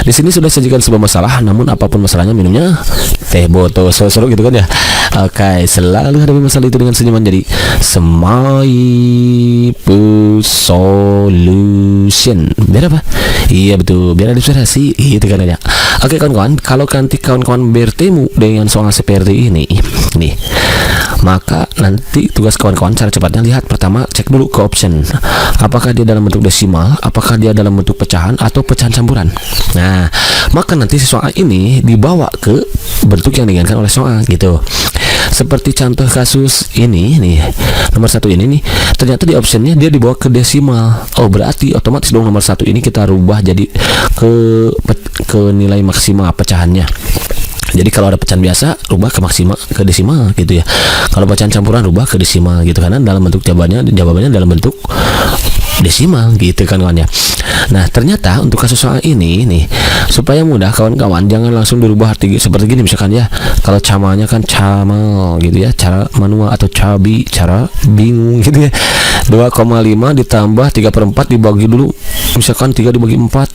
Di sini sudah sajikan sebuah masalah, namun apapun masalahnya minumnya teh botol seru gitu kan ya. Oke, selalu hadapi masalah itu dengan senyuman. Jadi Smile Solution. Biar apa? Iya betul, biar ada inspirasi itu kan ya. Oke kawan-kawan, kalau nanti kawan-kawan bertemu dengan soal seperti ini nih, maka nanti tugas kawan-kawan cara cepatnya lihat pertama, cek dulu ke option, apakah dia dalam bentuk desimal, apakah dia dalam bentuk pecahan atau pecahan campuran. Nah, maka nanti soal ini dibawa ke bentuk yang diinginkan oleh soal gitu. Seperti contoh kasus ini nih, nomor 1 ini nih, ternyata di optionnya dia dibawa ke desimal. Oh, berarti otomatis dong nomor 1 ini kita rubah jadi ke nilai maksimal pecahannya. Jadi kalau ada pecahan biasa, rubah ke maksimal, ke desimal gitu ya. Kalau pecahan campuran, rubah ke desimal gitu, karena dalam bentuk jawabannya dalam bentuk desimal gitu kan kawan ya. Nah, ternyata untuk kasus soal ini nih, supaya mudah kawan-kawan, jangan langsung dirubah arti seperti gini misalkan ya. Kalau camanya kan camal gitu ya, cara manual, atau cabi, cara bingung gitu ya. 2,5 ditambah 3/4 dibagi dulu, misalkan 3 dibagi 4.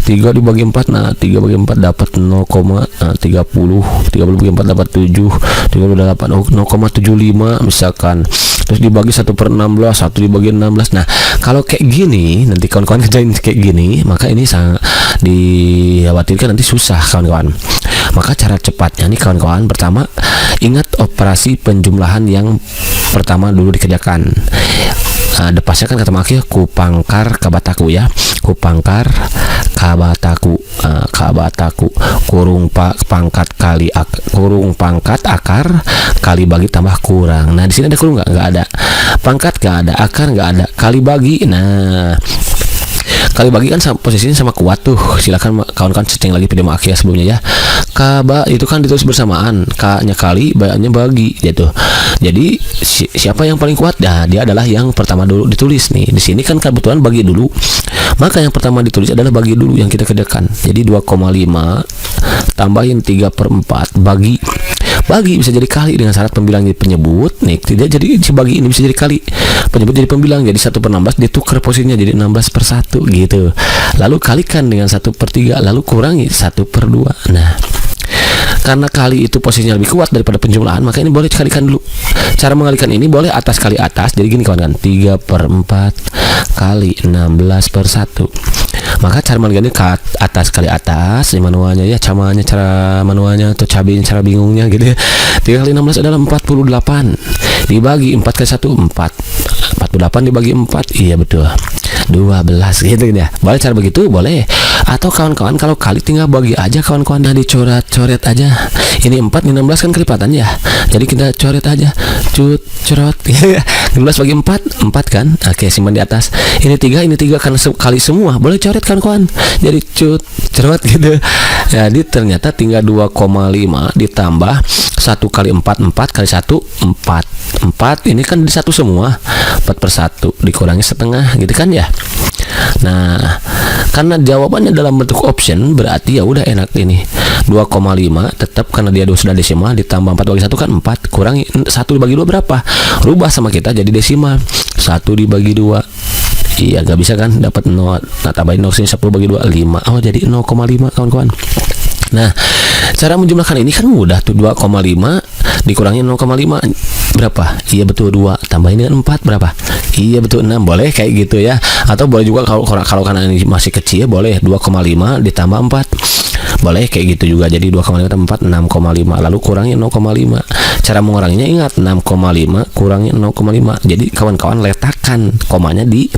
3 dibagi 4, nah 3 bagi 4 dapat 0,30, 30 bagi 4 dapat 7, 38, 0,75 misalkan. Terus dibagi 1/16, 1 dibagi 16. Nah, kalau kayak gini, nanti kawan-kawan kerjain kayak gini, maka ini sangat dikhawatirkan nanti susah kawan-kawan. Maka cara cepatnya nih kawan-kawan, pertama ingat operasi penjumlahan yang pertama dulu dikerjakan. Depasnya kan kata makia kupangkar kabataku ya, kupangkar kabataku, kabataku kurung pangkat kali kurung pangkat akar kali bagi tambah kurang. Nah, di sini ada kurung nggak ada, pangkat nggak ada, akar nggak ada, kali bagi. Nah, kali bagi kan posisinya sama kuat tuh. Silakan kawan-kawan cek lagi video makia sebelumnya ya. Kaba itu kan ditulis bersamaan, K-nya kali, B-nya bagi gitu. Jadi siapa yang paling kuat? Nah, dia adalah yang pertama dulu ditulis nih. Di sini kan kebetulan bagi dulu. Maka yang pertama ditulis adalah bagi dulu yang kita kerjakan. Jadi 2,5 tambahin 3/4 bagi bisa jadi kali dengan syarat pembilang jadi penyebut nih, tidak jadi si bagi ini bisa jadi kali, penyebut jadi pembilang, jadi 1/16 ditukar posisinya jadi 16/1 gitu, lalu kalikan dengan 1/3, lalu kurangi 1/2. Nah, karena kali itu posisinya lebih kuat daripada penjumlahan, maka ini boleh dikalikan dulu. Cara mengalikan ini boleh atas kali atas. Jadi gini kawan-kawan, 3/4 kali 16/1. Maka cara mengalikan ini ke atas kali atas, manualnya ya, camanya cara manualnya atau cabinya cara bingungnya gitu ya. 3 kali 16 adalah 48. Dibagi 4 kali 1 4. 48 dibagi 4, iya betul, 12 gitu ya. Boleh cara begitu, boleh. Atau kawan-kawan kalau kali tinggal bagi aja kawan-kawan, nah dicoret-coret aja. Ini 4, ini 16 kan kelipatan ya. Jadi kita coret aja. Cerot. 16 bagi 4, 4 kan? Oke, simpan di atas. Ini 3 karena kali semua. Boleh coret kawan-kawan. Jadi cerot gitu. Jadi ternyata tinggal 2,5 ditambah 1 kali 4, 4 kali 1 4. 4 ini kan di 1 semua. 4/1 dikurangi setengah gitu kan ya. Nah, karena jawabannya dalam bentuk option, berarti ya udah enak ini. 2,5 tetap karena dia sudah desimal, ditambah 4 bagi 1 kan 4, kurangi 1 dibagi 2 berapa? Rubah sama kita jadi desimal. 1 dibagi 2. Iya, nggak bisa kan, dapat 0. Nah, tambahin 0 sini 10 bagi 2 5. Oh, jadi 0,5 kawan-kawan. Nah, cara menjumlahkan ini kan mudah tuh. 2,5 dikurangi 0,5 berapa? Iya betul 2, tambahin dengan 4 berapa? Iya betul 6. Boleh kayak gitu ya. Atau boleh juga kalau karena ini masih kecil, boleh 2,5 ditambah 4. Boleh kayak gitu juga. Jadi 2,5 tambah 4 6,5, lalu kurangi 0,5. Cara menguranginya ingat, 6,5 kurangi 0,5. Jadi kawan-kawan letakkan komanya di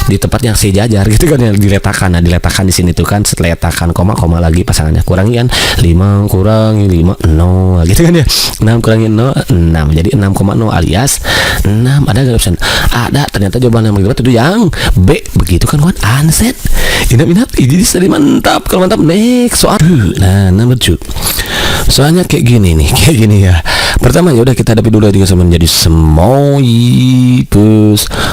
tempat yang sejajar gitu kan, yang diletakkan. Nah, diletakkan di sini tuh kan, letakkan koma lagi pasangannya, kurangi kan 5 kurangi 5 0 gitu kan ya. 6 kurangi 0 6, jadi 6,0 alias 6. Ada nggak option? Ada. Ternyata jawaban yang itu yang B. Begitu kan kawan, anset inap ini jadi mantap. Kalau mantap, next soal. Nah, number 2 soalnya kayak gini nih, kayak gini ya. Pertama ya udah kita hadapi dulu dengan sama menjadi Smile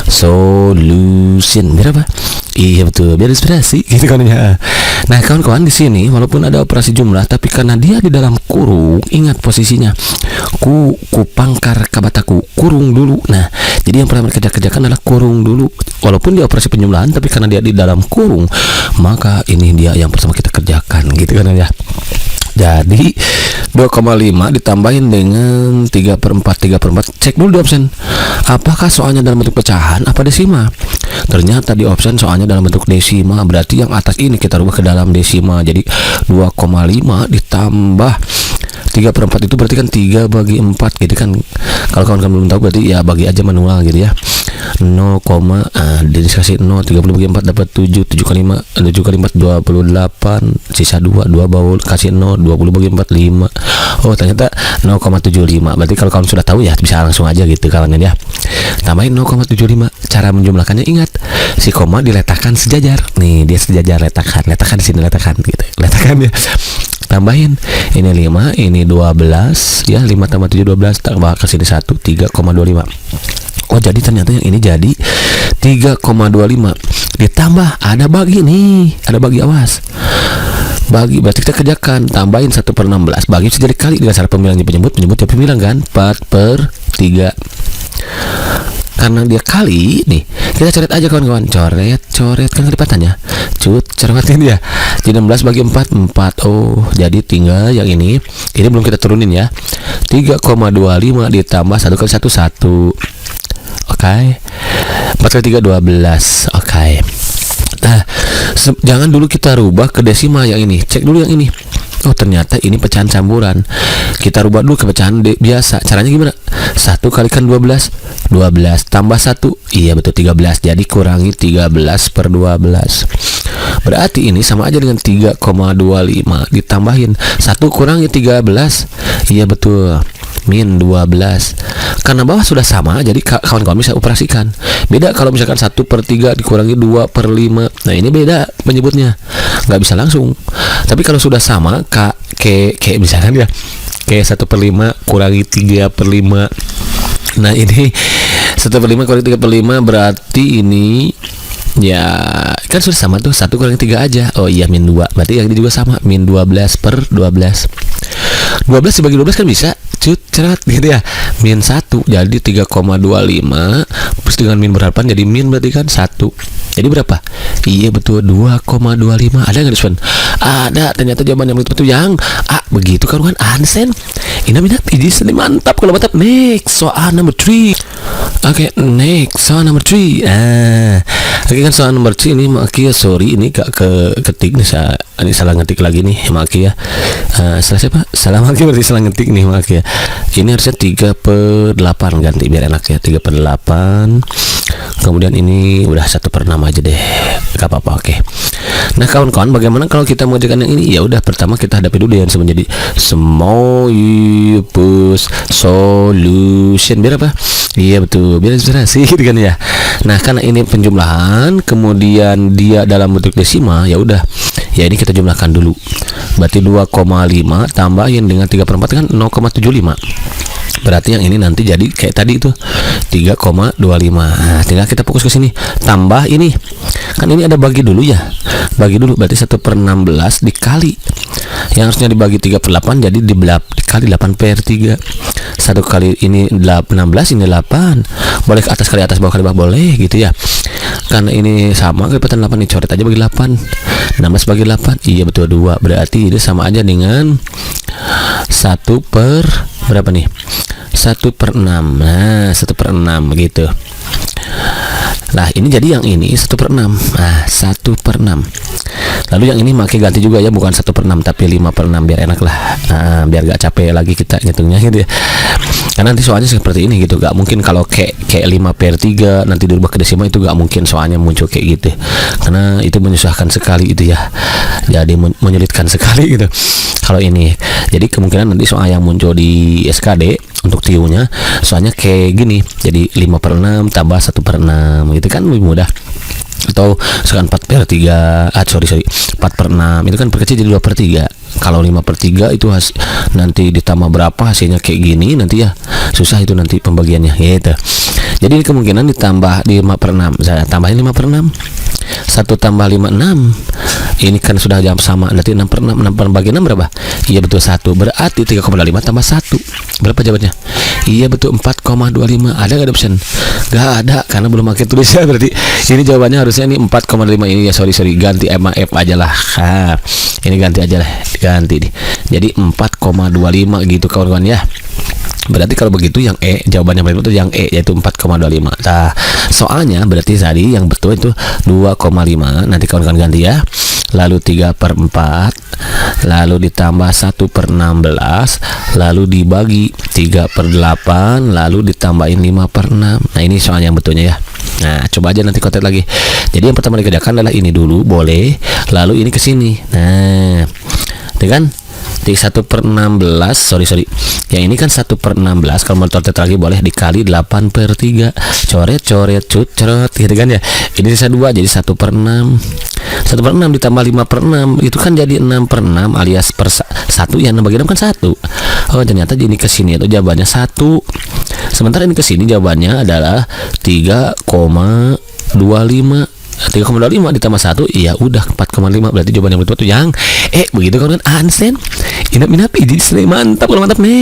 Solution. Biar apa? Iya betul, biar inspirasi gitu kan ya. Nah kawan-kawan, di sini walaupun ada operasi jumlah, tapi karena dia di dalam kurung, ingat posisinya, ku pangkar kabataku, kurung dulu. Nah jadi yang pertama kita kerjakan adalah kurung dulu. Walaupun dia operasi penjumlahan, tapi karena dia di dalam kurung, maka ini dia yang pertama kita kerjakan, gitu kan ya. Jadi 2,5 ditambahin dengan 3/4. Cek dulu di option, apakah soalnya dalam bentuk pecahan apa desima. Ternyata di option soalnya dalam bentuk desima, berarti yang atas ini kita rubah ke dalam desima. Jadi 2,5 ditambah 3/4 itu berarti kan 3 bagi 4 gitu kan. Kalau kawan-kawan belum tahu berarti ya bagi aja manual gitu ya. 0, dikasih 0, 30 bagi 4 dapat 7, 7 kali 5, 7 kali 4 28, sisa 2 baul, kasih 0, 20 bagi 4 5. Oh ternyata 0,75. Berarti kalau kawan sudah tahu ya bisa langsung aja gitu kawan ya. Tambahin 0,75. Cara menjumlahkannya ingat, si koma diletakkan sejajar. Nih dia sejajar, letakkan di sini, letakkan gitu. Letakkan ya. Tambahin ini 5, ini 12 ya, 5 tambah 7 12, tambah ke sini 1, 3,25. Oh jadi ternyata yang ini jadi 3,25 ditambah ada bagi nih, ada bagi, awas, bagi, berarti kita kerjakan, tambahin 1/16, bagi bisa jadi kali dengan cara pemilangan penyebut ya pemilang kan, 4/3. Karena dia kali nih, kita coret aja kawan-kawan, coret kan kelipatan ya, coretin ya. Jadi 16 bagi 4. Oh jadi tinggal yang ini belum kita turunin ya. 3,25 ditambah 1 kali 1 1. Oke. 4 kali 3 12. Oke. Nah jangan dulu kita rubah ke desima yang ini, cek dulu yang ini. Oh ternyata ini pecahan campuran, kita rubah dulu ke pecahan biasa. Caranya gimana? 1 kalikan 12 tambah 1, iya betul 13. Jadi kurangi 13/12. Berarti ini sama aja dengan 3,25 ditambahin 1 kurangi 13, iya betul min 12. Karena bawah sudah sama, jadi kawan-kawan bisa operasikan. Beda kalau misalkan 1/3 dikurangi 2/5. Nah ini beda menyebutnya, nggak bisa langsung. Tapi kalau sudah sama, kayak misalkan ya, kayak 1/5 kurangi 3/5. Nah ini 1/5 kurangi 3/5 berarti ini ya kan sudah sama tuh, 1 kurangi 3 aja. Oh iya min 2, berarti yang ini juga sama, min 12/12. 12 dibagi 12 kan bisa cerat gitu ya, min 1 jadi 3,25 plus dengan min berhadapan jadi min, berarti kan 1. Jadi berapa? Iya betul 2,25. Ada nggak Deswan? Ada. Ternyata jawaban yang betul yang A. Begitu kan Ansen. Ini minat ini mantap. Kalau mantap, next soal number 3. Oke, next soal number 3. Oke kan soal number 3 ini Maki ya, sorry ini gak ketik nih, ini salah ngetik lagi nih Maki ya. Salah siapa? Salah Maki, berarti salah ngetik nih Maki ya. Ini harusnya 3/8 ganti biar enak ya, 3/8. Kemudian ini udah 1/6 aja deh, gak apa-apa. Oke. Nah kawan-kawan, bagaimana kalau kita mengerjakan yang ini? Ya udah, pertama kita hadapi dulu yang menjadi small solution, biar apa? Iya betul, biar inspirasi gitu kan ya. Nah karena ini penjumlahan, kemudian dia dalam bentuk desima, ya udah, ya ini kita jumlahkan dulu. Berarti 2,5 tambahin dengan 3/4 kan 0,75. Berarti yang ini nanti jadi kayak tadi itu 3,25. Nah, tinggal kita fokus ke sini. Tambah ini. Kan ini ada bagi dulu ya. Bagi dulu berarti 1/16 dikali. Yang harusnya dibagi 3/8 jadi dikali 8/3. 1 kali ini 16, ini 8. Boleh ke atas kali atas, bawah kali bawah, boleh gitu ya. Karena ini sama kelipatan 8, dicoret aja bagi 8. 16 bagi 8. Iya betul 2. Berarti ini sama aja dengan 1/, berapa nih? 1/6. Nah 1/6 begitu. Nah ini jadi yang ini 1/6. Nah 1/6. Lalu yang ini makai ganti juga ya, bukan 1/6 tapi 5/6 biar enak lah. Nah, biar gak capek lagi kita ngitungnya gitu ya. Karena nanti soalnya seperti ini gitu, gak mungkin kalau kayak 5/3 nanti dirubah ke desima, itu gak mungkin soalnya muncul kayak gitu. Karena itu menyusahkan sekali itu ya. Jadi menyulitkan sekali gitu. Kalau ini, jadi kemungkinan nanti soal yang muncul di SKD untuk TIU-nya soalnya kayak gini. Jadi 5/6 tambah 1/6 gitu kan lebih mudah. Atau sekarang 4/3, sorry 4/6 itu kan perkecil jadi 2/3. Kalau 5/3 itu nanti ditambah berapa hasilnya kayak gini, nanti ya susah itu nanti pembagiannya gitu. Jadi kemungkinan ditambah di 5/6, saya tambahin 5/6. 1 tambah 5 6. Ini kan sudah jam sama. Nanti 6 per 6. 6 per bagi 6 berapa? Iya betul 1. Berarti 3,5 tambah 1. Berapa jawabannya? Iya betul 4,25. Ada nggak option? Nggak ada karena belum pakai tulisnya. Berarti ini jawabannya harusnya ini 4,5 ini ya. Sorry ganti sama F aja lah. Ini ganti aja lah. Ganti nih. Jadi 4,25 gitu kawan-kawan ya. Berarti kalau begitu yang E, jawaban yang paling betul yang E, yaitu 4,25. Nah, soalnya berarti tadi yang betul itu 2,5. Nanti kawan-kawan ganti ya. Lalu 3 per 4, lalu ditambah 1 per 16, lalu dibagi 3 per 8, lalu ditambahin 5 per 6. Nah ini soal yang betulnya ya. Nah coba aja nanti kontek lagi. Jadi yang pertama dikerjakan adalah ini dulu, boleh. Lalu ini ke sini. Nah itu kan 1 per 16, sorry yang ini kan 1 per 16. Kalau mau contek lagi boleh dikali 8 per 3, coret cucrot gitu kan ya. Ini sisa 2 jadi 1 per 6. 1 per 6 ditambah 5 per 6 itu kan jadi 6 per 6 alias per 1 ya. 6 bagi 6 kan 1. Oh ternyata ini ke sini itu jawabannya 1. Sementara ini ke sini jawabannya adalah 3,25. 3,25 ditambah 1 ya udah 4,5. Berarti jawaban yang betul itu yang begitu kan Ansen. Inap ini mantap nih.